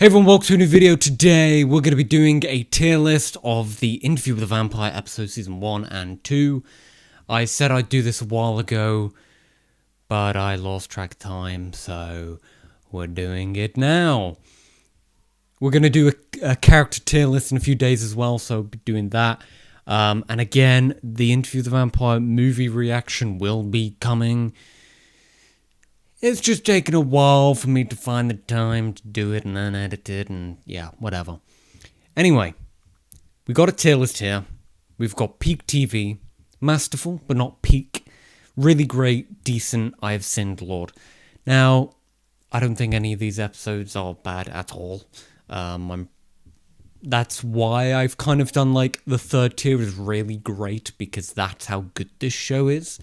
Hey everyone, welcome to a new video. Today we're going to be doing a tier list of the Interview with the Vampire episodes season 1 and 2. I said I'd do this a while ago, but I lost track of time, so we're doing it now. We're going to do a character tier list in a few days as well, so we'll be doing that. And again, the Interview with the Vampire movie reaction will be coming. It's just taken a while for me to find the time to do it and then edit it and yeah, whatever. Anyway, we got a tier list here. We've got peak TV, masterful but not peak, really great, decent, I have sinned, Lord. Now, I don't think any of these episodes are bad at all. That's why I've kind of done like the third tier is really great because that's how good this show is.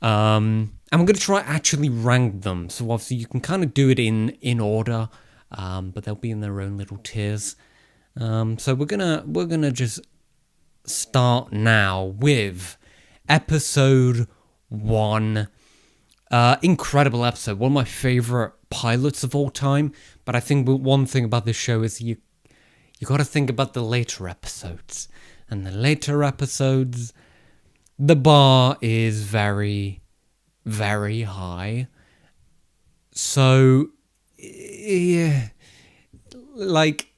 And I'm going to try actually rank them. So obviously you can kind of do it in order, but they'll be in their own little tiers. So we're gonna just start now with episode 1. Incredible episode, one of my favorite pilots of all time. But I think one thing about this show is you got to think about the later episodes, and the later episodes, the bar is very, very high. So, yeah, like,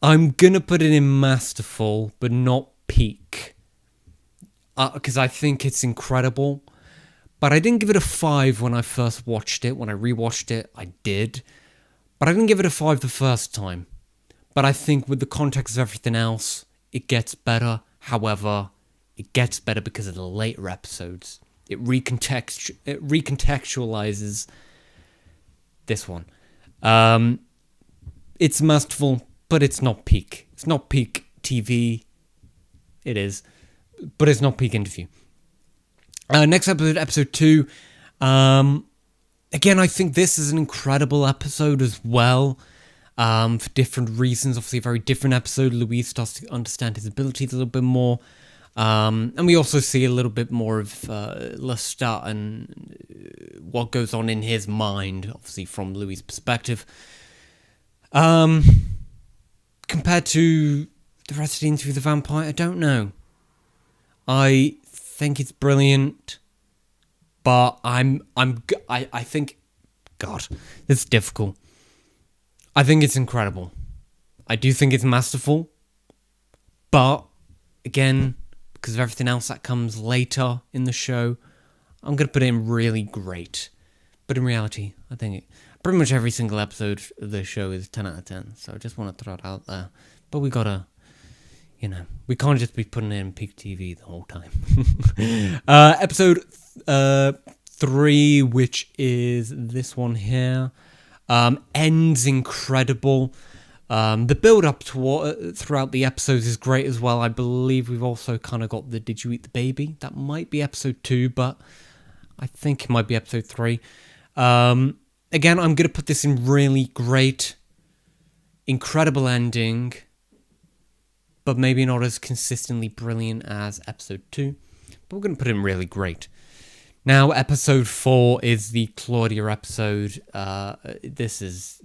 I'm gonna put it in masterful, but not peak. Because I think it's incredible. But I didn't give it a 5 when I first watched it. When I rewatched it, I did. But I didn't give it a 5 the first time. But I think with the context of everything else, it gets better. However, it gets better because of the later episodes. It recontextualizes this one. It's masterful, but it's not peak. It's not peak TV. It is, but it's not peak interview. Next episode, episode 2. Again, I think this is an incredible episode as well. For different reasons. Obviously, a very different episode. Louise starts to understand his abilities a little bit more. And we also see a little bit more of Lestat and what goes on in his mind, obviously from Louis' perspective. Compared to the rest of the Interview with the Vampire, I don't know. I think it's brilliant, but I think, God, it's difficult. I think it's incredible. I do think it's masterful, but again, because of everything else that comes later in the show, I'm going to put it in really great. But in reality, I think pretty much every single episode of the show is 10 out of 10. So I just want to throw it out there. But we gotta, we can't just be putting it in peak TV the whole time. Episode 3, which is this one here, ends incredible. The build-up throughout the episodes is great as well. I believe we've also kind of got the Did You Eat the Baby? That might be episode 2, but I think it might be episode 3. Again, I'm going to put this in really great. Incredible ending, but maybe not as consistently brilliant as episode 2. But we're going to put it in really great. Now, episode 4 is the Claudia episode. This is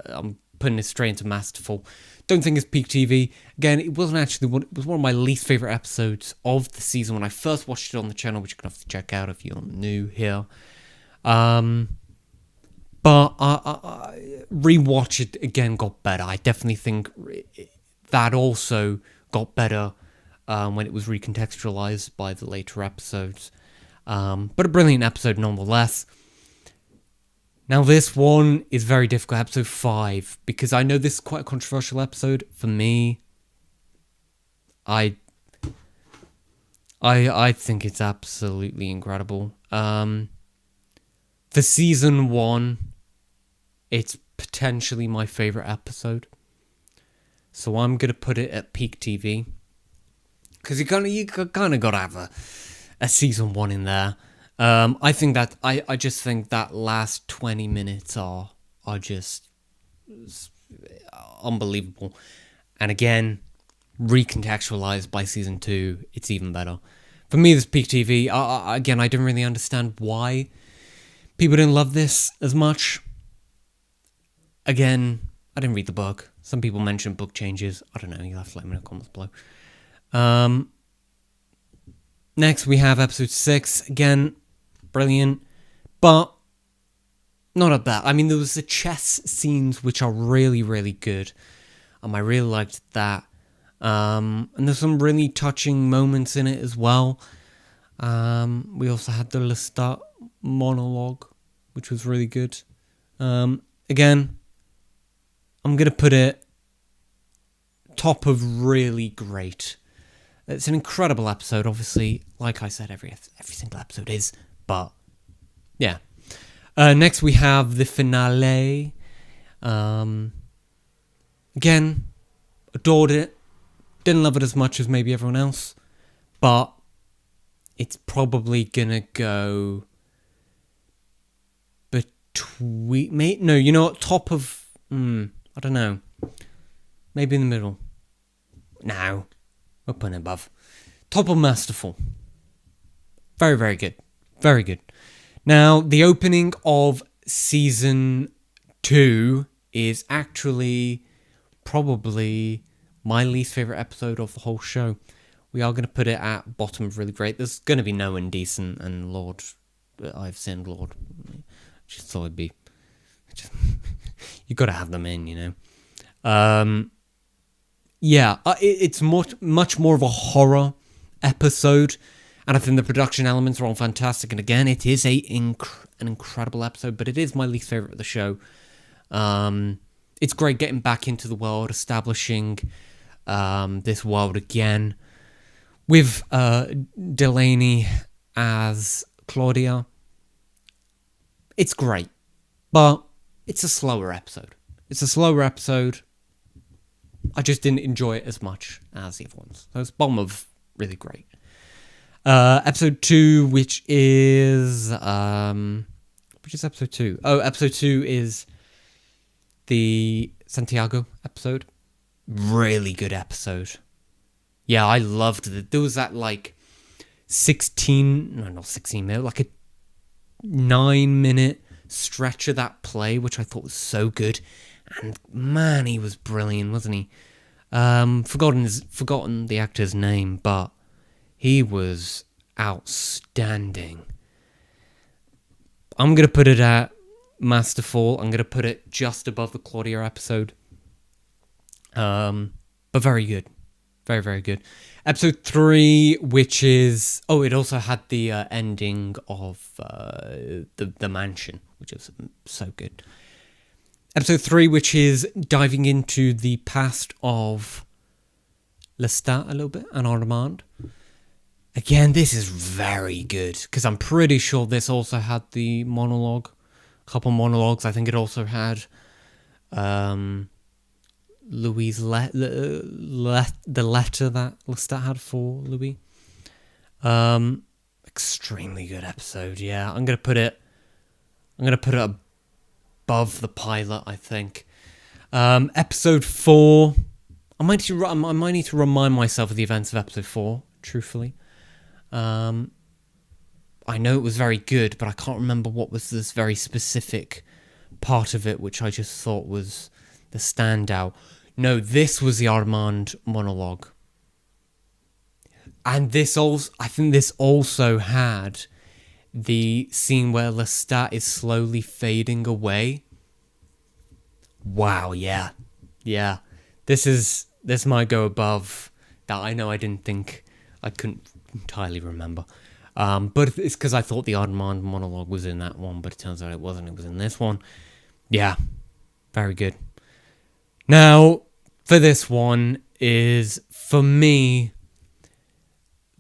I'm putting it straight into masterful. Don't think it's peak TV. Again, it wasn't actually it was one of my least favorite episodes of the season when I first watched it on the channel, which you can have to check out if you're new here. But I rewatch it again, got better. I definitely think that also got better when it was recontextualized by the later episodes. But a brilliant episode nonetheless. Now this one is very difficult, episode 5, because I know this is quite a controversial episode for me. I think it's absolutely incredible. For season 1, it's potentially my favorite episode. So I'm gonna put it at peak TV, because you kind of gotta have a season 1 in there. I think that I just think that last 20 minutes are just unbelievable. And again, recontextualized by season 2, it's even better. For me, this peak TV. Again, I didn't really understand why people didn't love this as much. Again, I didn't read the book. Some people mentioned book changes. I don't know. You'll have to let me know in the comments below. Next, we have episode 6. Again, brilliant. But not at that. I mean, there was the chess scenes, which are really, really good. I really liked that. And there's some really touching moments in it as well. We also had the Lestat monologue, which was really good. Again, I'm going to put it top of really great. It's an incredible episode, obviously. Like I said, every single episode is. But, yeah. Next, we have the finale. Again, adored it. Didn't love it as much as maybe everyone else. But it's probably going to go between... No, you know what? Top of... I don't know. Maybe in the middle. No. Up and above. Top of Masterful. Very, very good. Very good. Now, the opening of season 2 is actually probably my least favourite episode of the whole show. We are going to put it at bottom of really great. There's going to be no Indecent and Lord. I've sinned, Lord. Just thought it'd be... you got to have them in, you know. It's much more of a horror episode, and I think the production elements are all fantastic. And again, it is an incredible episode, but it is my least favorite of the show. It's great getting back into the world, establishing this world again with Delaney as Claudia. It's great, but it's a slower episode. I just didn't enjoy it as much as the other ones. So it's bottom of really great. Episode 2, which is episode 2? Oh, episode 2 is the Santiago episode. Really good episode. Yeah, I loved it. There was that like 16 minute, like a 9-minute stretch of that play, which I thought was so good. And man, he was brilliant, wasn't he? Forgotten the actor's name, but he was outstanding. I'm gonna put it at Masterful. I'm gonna put it just above the Claudia episode. But very good, very, very good. Episode 3, which is it also had the ending of the mansion, which is so good. Episode 3, which is diving into the past of Lestat a little bit, and Armand. Again, this is very good, because I'm pretty sure this also had the monologue, a couple monologues. I think it also had Louis' the letter that Lestat had for Louis. Extremely good episode, yeah. I'm gonna put it above the pilot, I think. Episode 4. I might need to remind myself of the events of episode 4, truthfully. I know it was very good, but I can't remember what was this very specific part of it, which I just thought was the standout. No, this was the Armand monologue. And I think this also had the scene where Lestat is slowly fading away. Wow, yeah. Yeah. This might go above that. I know I couldn't entirely remember. But it's because I thought the Armand monologue was in that one, but it turns out it wasn't. It was in this one. Yeah. Very good. Now, for this one is, for me,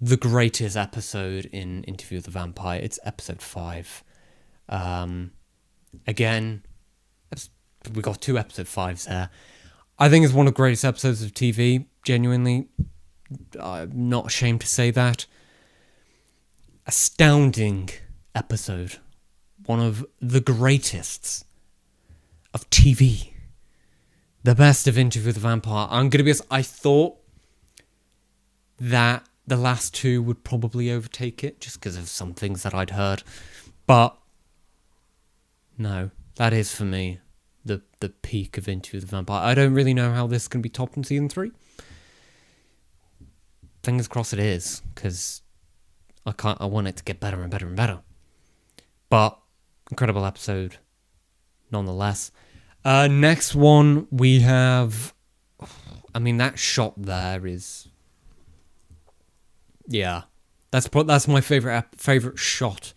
the greatest episode in Interview with the Vampire. It's episode 5. Again, we got 2 episode 5s there. I think it's one of the greatest episodes of TV. Genuinely, I'm not ashamed to say that. Astounding episode. One of the greatest of TV. The best of Interview with the Vampire. I'm going to be honest, I thought that the last 2 would probably overtake it, just because of some things that I'd heard. But no, that is for me the peak of Interview with the Vampire. I don't really know how this is going to be topped in season 3. Fingers crossed it is, because I want it to get better and better and better. But incredible episode, nonetheless. Next one we have. I mean, that shot there is. Yeah, that's my favorite shot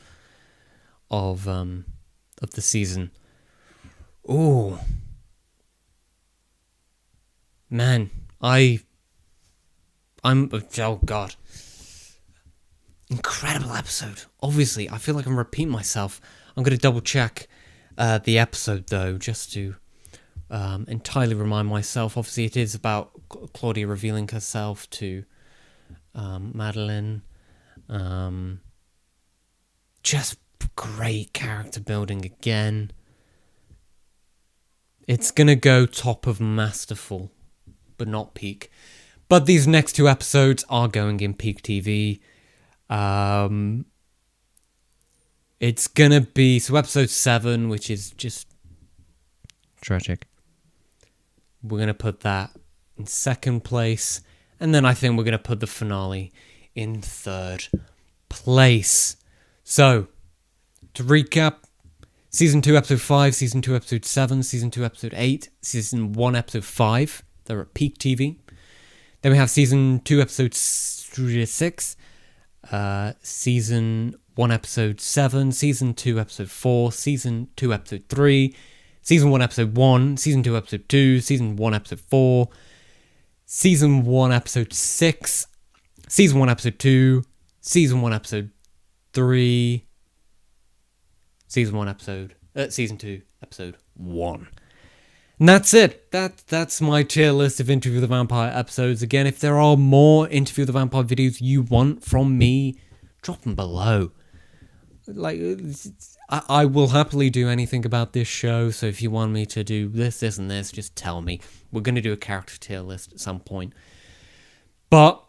of the season. Oh man, I'm oh god, incredible episode. Obviously, I feel like I'm repeating myself. I'm gonna double check the episode though, just to entirely remind myself. Obviously, it is about Claudia revealing herself to Madeline. Just great character building again. It's gonna go top of Masterful, but not peak. But these next 2 episodes are going in peak TV. It's gonna be episode 7, which is just tragic. We're gonna put that in 2nd place, and then I think we're gonna put the finale in 3rd place. So, to recap, Season 2, Episode 5, Season 2, Episode 7, Season 2, Episode 8, Season 1, Episode 5. They're at peak TV. Then we have Season 2, Episode 6, Season 1, Episode 7, Season 2, Episode 4, Season 2, Episode 3, Season 1, Episode 1, Season 2, Episode 2, Season 1, Episode 4, Season 1, Episode 6, Season 1, Episode 2, Season 1, Episode 3, Season 2, Episode 1. And that's it. That's my tier list of Interview with the Vampire episodes. Again, if there are more Interview with the Vampire videos you want from me, drop them below. Like, I will happily do anything about this show, so if you want me to do this, and this, just tell me. We're going to do a character tier list at some point. But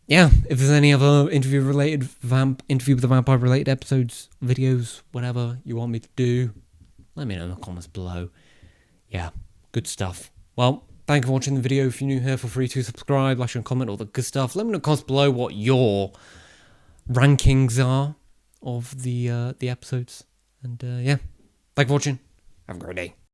yeah, if there's any other Interview with the Vampire related episodes, videos, whatever you want me to do, let me know in the comments below. Yeah, good stuff. Well, thank you for watching the video. If you're new here, feel free to subscribe, like, and comment, all the good stuff. Let me know in the comments below what your rankings are of the episodes. And yeah, thank you for watching. Have a great day.